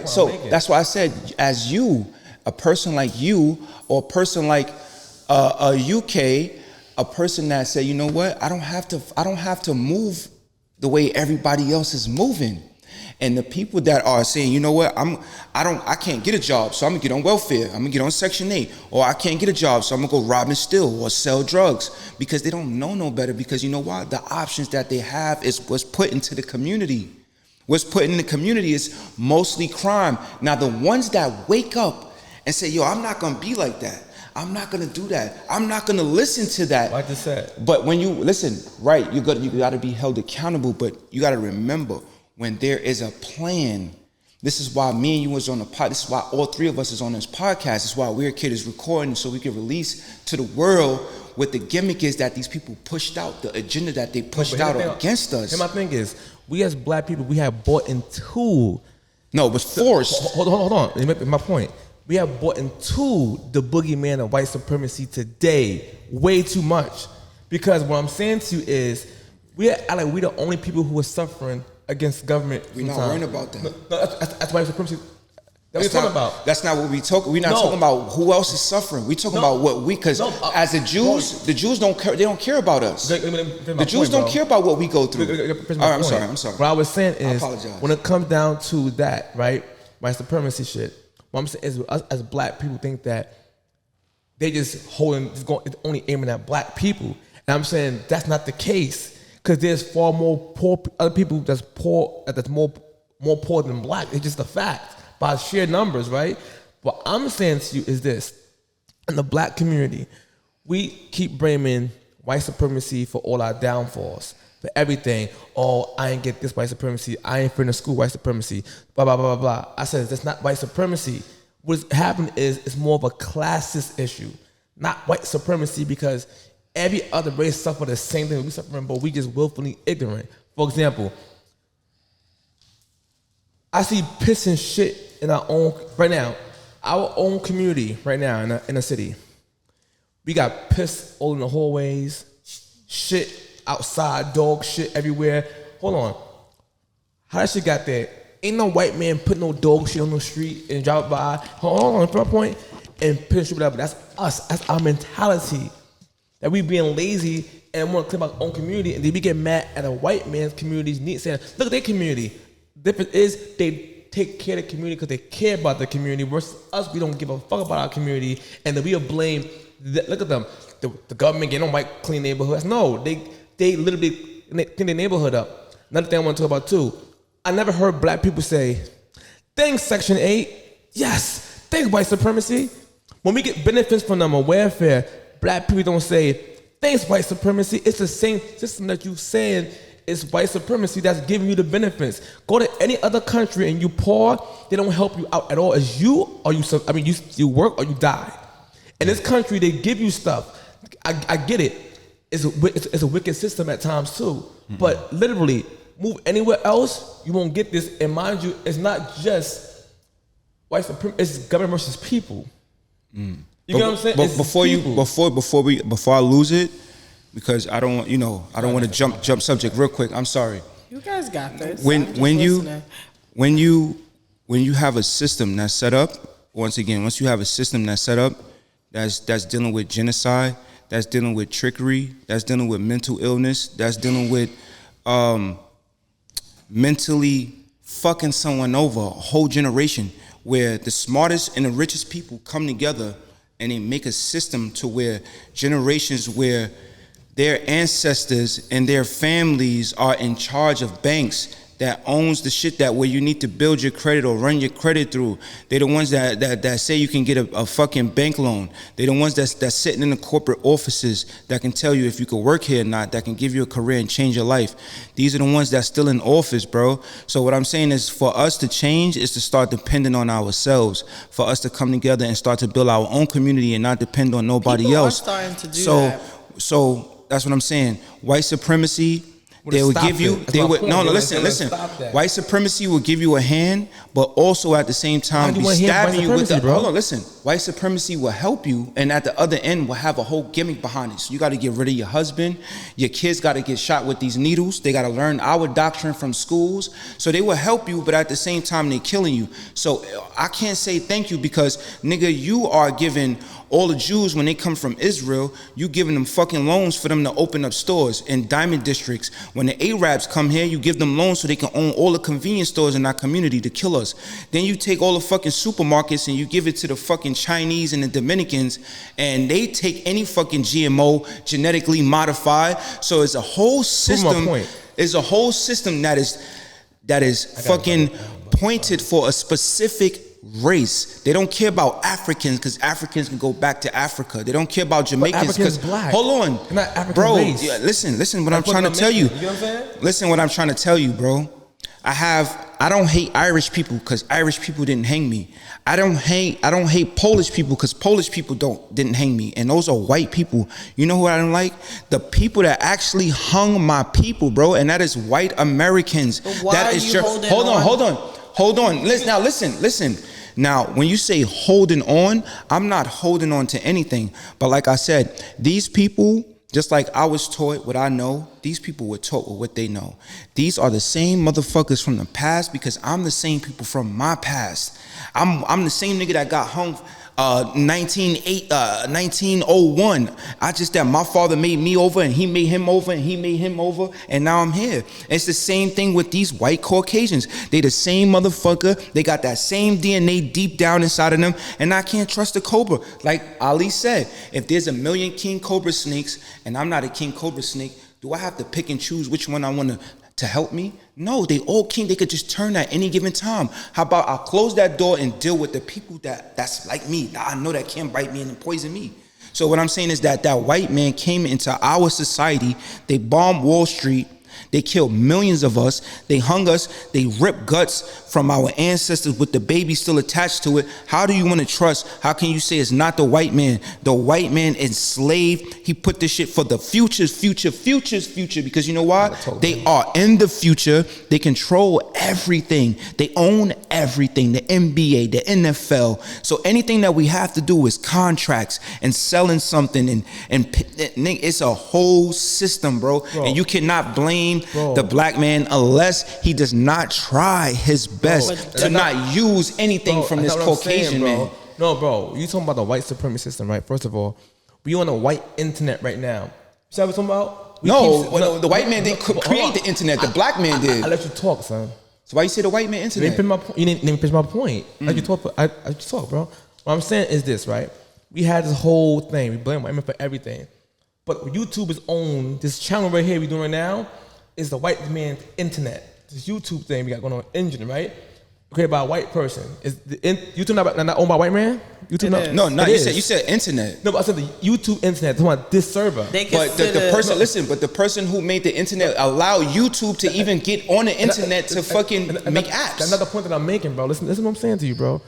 So that's why I said, as you, a person like you, or a person like a UK, a person that said, you know what, I don't have to move the way everybody else is moving. And the people that are saying, you know what, I can't get a job, so I'm gonna get on welfare, I'm gonna get on Section 8, or I can't get a job, so I'm gonna go rob and steal or sell drugs, because they don't know no better. Because you know why? The options that they have is what's put into the community. What's put in the community is mostly crime. Now the ones that wake up and say, yo, I'm not gonna be like that, I'm not gonna do that, I'm not gonna listen to that. Like I said. But when you listen, right, you gotta be held accountable, but you gotta remember, when there is a plan, this is why me and you was on the pod. This is why all three of us is on this podcast. This is why Weird Kid is recording, so we can release to the world what the gimmick is that these people pushed out, the agenda that they pushed out against us. And my thing is, we as black people, we have bought into. No, it was forced. Hold on. My point. We have bought into the boogeyman of white supremacy today way too much. Because what I'm saying to you is, we the only people who are suffering against government. We're not worrying about that. No, that's white supremacy. That's what we're talking about. That's not what we talk. We're not talking about who else is suffering. We're talking about what we, because as the Jews don't care. They don't care about us. The Jews don't care about what we go through. All right, I'm sorry. What I was saying is, when it comes down to that, right, white supremacy shit, what I'm saying is, us as black people think that they just it's only aiming at black people, and I'm saying that's not the case. Because there's far more poor other people that's more poor than black. It's just a fact by sheer numbers, right? What I'm saying to you is this: in the black community, we keep blaming white supremacy for all our downfalls, for everything. Oh, I ain't get this white supremacy. I ain't finna school white supremacy. Blah blah blah blah blah. I said that's not white supremacy. What's happened is it's more of a classist issue, not white supremacy, because every other race suffer the same thing we suffering, but we just willfully ignorant. For example, I see piss and shit in our own community right now in the city. We got piss all in the hallways, shit outside, dog shit everywhere. Hold on, how that shit got there? Ain't no white man put no dog shit on the street and drive by. Hold on, for a point, and piss shit, whatever. That's us. That's our mentality. That we being lazy and want to clean up our own community, and then we get mad at a white man's community's needs, saying, look at their community. The difference is they take care of the community because they care about the community, versus us, we don't give a fuck about our community, and then we'll blame, look at them, the government getting on white clean neighborhoods. No, they literally clean their neighborhood up. Another thing I want to talk about too, I never heard black people say, thanks Section 8, yes, thanks white supremacy. When we get benefits from them on welfare, black people don't say, thanks white supremacy. It's the same system that you saying is white supremacy that's giving you the benefits. Go to any other country and you poor, they don't help you out at all. It's you work or you die. In this country, they give you stuff. I get it. It's a wicked system at times too. Mm-hmm. But literally, move anywhere else, you won't get this. And mind you, it's not just white supremacy, it's government versus people. Mm. You know what I'm saying? But before I lose it, because I don't want to jump subject real quick. I'm sorry. You guys got this. When you have a system that's set up, once you have a system that's set up, that's dealing with genocide, that's dealing with trickery, that's dealing with mental illness, that's dealing with mentally fucking someone over, a whole generation, where the smartest and the richest people come together and they make a system to where generations where their ancestors and their families are in charge of banks that owns the shit that where you need to build your credit or run your credit through. They're the ones that say you can get a fucking bank loan. They're the ones that's sitting in the corporate offices that can tell you if you could work here or not, that can give you a career and change your life. These are the ones that's still in office, bro. So what I'm saying is, for us to change is to start depending on ourselves, for us to come together and start to build our own community and not depend on nobody else. People are starting to do that. So that's what I'm saying. White supremacy, they will give you, listen. White supremacy will give you a hand, but also at the same time be stabbing you with the, hold on, listen. White supremacy will help you, and at the other end will have a whole gimmick behind it. So you got to get rid of your husband. Your kids got to get shot with these needles. They got to learn our doctrine from schools. So they will help you, but at the same time, they're killing you. So I can't say thank you because, nigga, you are giving all the Jews, when they come from Israel, you giving them fucking loans for them to open up stores in diamond districts. When the Arabs come here, you give them loans so they can own all the convenience stores in our community to kill us. Then you take all the fucking supermarkets and you give it to the fucking Chinese and the Dominicans, and they take any fucking GMO, genetically modified. So it's a whole system. It's a whole system that is fucking pointed for a specific race. They don't care about Africans because Africans can go back to Africa. They don't care about Jamaicans because hold on, not African bro. Race. Yeah, listen what I'm trying to tell you. You know what I'm saying? Listen what I'm trying to tell you, bro. I don't hate Irish people because Irish people didn't hang me. I don't hate Polish people because Polish people didn't hang me. And those are white people. You know who I don't like? The people that actually hung my people, bro. And that is white Americans. But why that are is you holding on? Hold on. Listen. Now, when you say holding on, I'm not holding on to anything. But like I said, these people, just like I was taught what I know, these people were taught with what they know. These are the same motherfuckers from the past because I'm the same people from my past. I'm the same nigga that got hung 1901. I just that my father made me over and he made him over and he made him over and now I'm here. It's the same thing with these white Caucasians. They the same motherfucker. They got that same DNA deep down inside of them, and I can't trust a cobra. Like Ali said, if there's a million king cobra snakes and I'm not a king cobra snake, do I have to pick and choose which one I want to help me? No, they all king. They could just turn at any given time. How about I'll close that door and deal with the people that's like me, that I know that can't bite me and poison me. So what I'm saying is that white man came into our society. They bombed Wall Street. They killed millions of us. They hung us. They ripped guts from our ancestors with the baby still attached to it. How do you want to trust? How can you say it's not the white man? The white man enslaved. He put this shit for the future. Because you know why? They are in the future. They control everything. They own everything. The NBA, the NFL. So anything that we have to do is contracts and selling something. And it's a whole system, bro. And you cannot blame the black man unless he does not try his best to not use anything from this Caucasian man. No, bro, you talking about the white supremacy system, right? First of all, we on the white internet right now. See what I'm talking about? The white man didn't create the internet. The black man did. I let you talk, son. So why you say the white man internet? You didn't finish my point. Let you talk. I just talk, bro. What I'm saying is this, right? We had this whole thing. We blame white men for everything. But YouTube is own this channel right here we doing right now is the white man's internet. This YouTube thing we got going on engine, right? Created by a white person. Is the YouTube not owned by a white man? YouTube No, you said internet. No, but I said the YouTube internet. Talking about this server. But the person who made the internet allowed YouTube to even get on the internet to fucking make apps. That's another point that I'm making, bro. Listen what I'm saying to you, bro.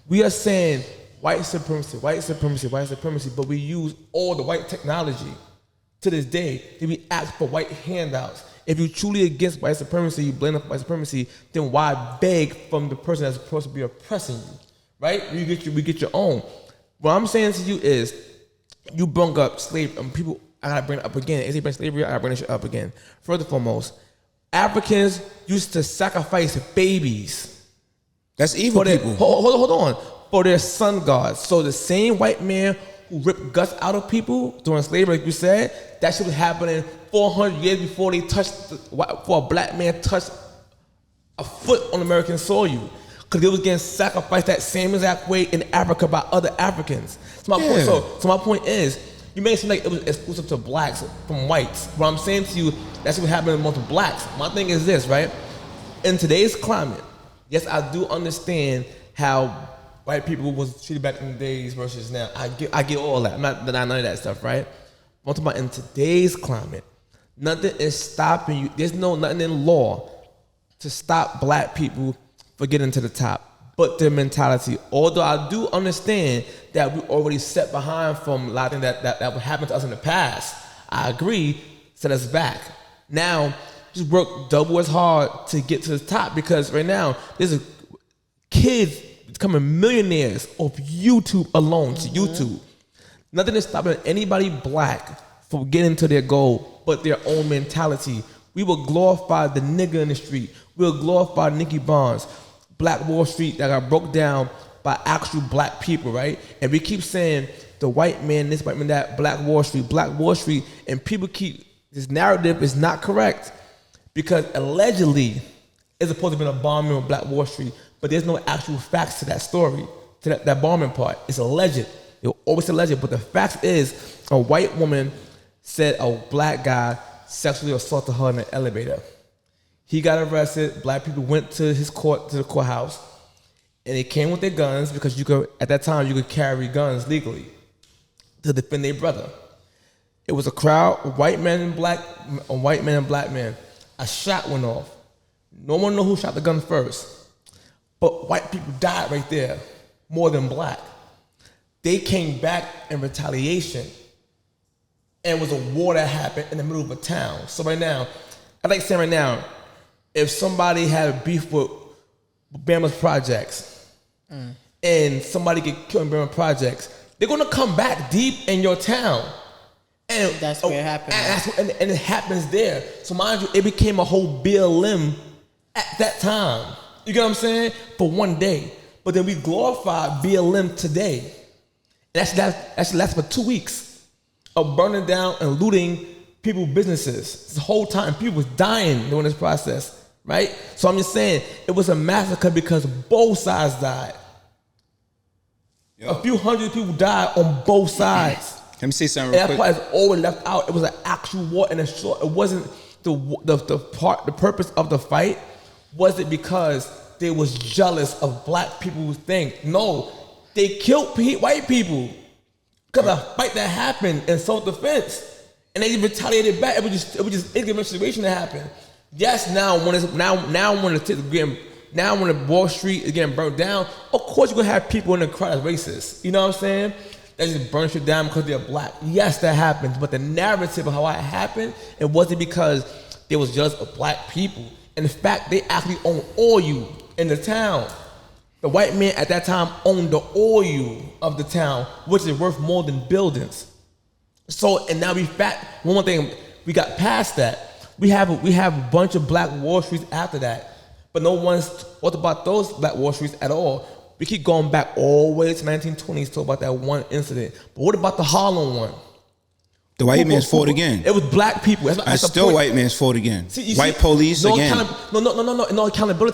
We are saying white supremacy, but we use all the white technology to this day to be asked for white handouts. If you're truly against white supremacy, you blame white supremacy, then why beg from the person that's supposed to be oppressing you, right? We get your own. What I'm saying to you is, you brought up slavery, and people, I gotta bring it up again. As they bring slavery, I gotta bring this shit up again. First and foremost, Africans used to sacrifice babies. That's evil people. Hold on. For their sun gods. So the same white man who ripped guts out of people during slavery, like you said, that shit was happening 400 years before before a black man touched a foot on American soil. Because they was getting sacrificed that same exact way in Africa by other Africans. So my point is, you may seem like it was exclusive to blacks from whites. What I'm saying to you, that's what happened amongst blacks. My thing is this, right? In today's climate, yes, I do understand how white people was treated back in the days versus now. I get all that. I'm not denying none of that stuff, right? I'm talking about in today's climate, nothing is stopping you. There's nothing in law to stop black people from getting to the top, but their mentality. Although I do understand that we already set behind from a lot of things that would happen to us in the past. I agree, set us back. Now, just work double as hard to get to the top because right now, there's kids becoming millionaires off YouTube alone, to YouTube. Nothing is stopping anybody black from getting to their goal but their own mentality. We will glorify the nigga in the street. We'll glorify Nicky Barnes, Black Wall Street that got broke down by actual black people, right? And we keep saying the white man this, white man that, Black Wall Street, and people keep, this narrative is not correct because allegedly it's supposed to have been a bombing on Black Wall Street, but there's no actual facts to that story, to that bombing part. It's alleged. It'll always alleged, but the fact is a white woman said a black guy sexually assaulted her in an elevator. He got arrested. Black people went to the courthouse, and they came with their guns because at that time you could carry guns legally to defend their brother. It was a crowd, white men and black men. A shot went off. No one knows who shot the gun first, but white people died right there more than black. They came back in retaliation, and it was a war that happened in the middle of a town. So right now, I'd like to say right now, if somebody had a beef with Bama's projects and somebody get killed in Bama projects, they're gonna come back deep in your town. And that's where it happens. And it happens there. So mind you, it became a whole BLM at that time. You get what I'm saying? For one day. But then we glorify BLM today. And that's last for 2 weeks of burning down and looting people's businesses. This whole time, people was dying during this process, right? So I'm just saying, it was a massacre because both sides died. Yep. A few hundred people died on both sides. Let me say something real quick. And that part is always left out. It was an actual war, and it wasn't the purpose of the fight. Was it because they was jealous of black people's thing? No, they killed white people because of a fight that happened in self-defense, and they retaliated back. It was just ignorant situation that happened. Yes, now when the Wall Street is getting burnt down, of course you're gonna have people in the crowd that's racist. You know what I'm saying? They just burn shit down because they're black. Yes, that happens, but the narrative of how it happened, it wasn't because there was just black people. In fact, they actually owned oil in the town. The white man at that time owned the oil of the town, which is worth more than buildings. So, and now one more thing, we got past that. We have a bunch of Black Wall Streets after that, but no one's talked about those Black Wall Streets at all. We keep going back all the way to 1920s to talk about that one incident. But what about the Harlem one? The white man's fault again. It was black people. That's still white man's fault again. White police again. No accountability.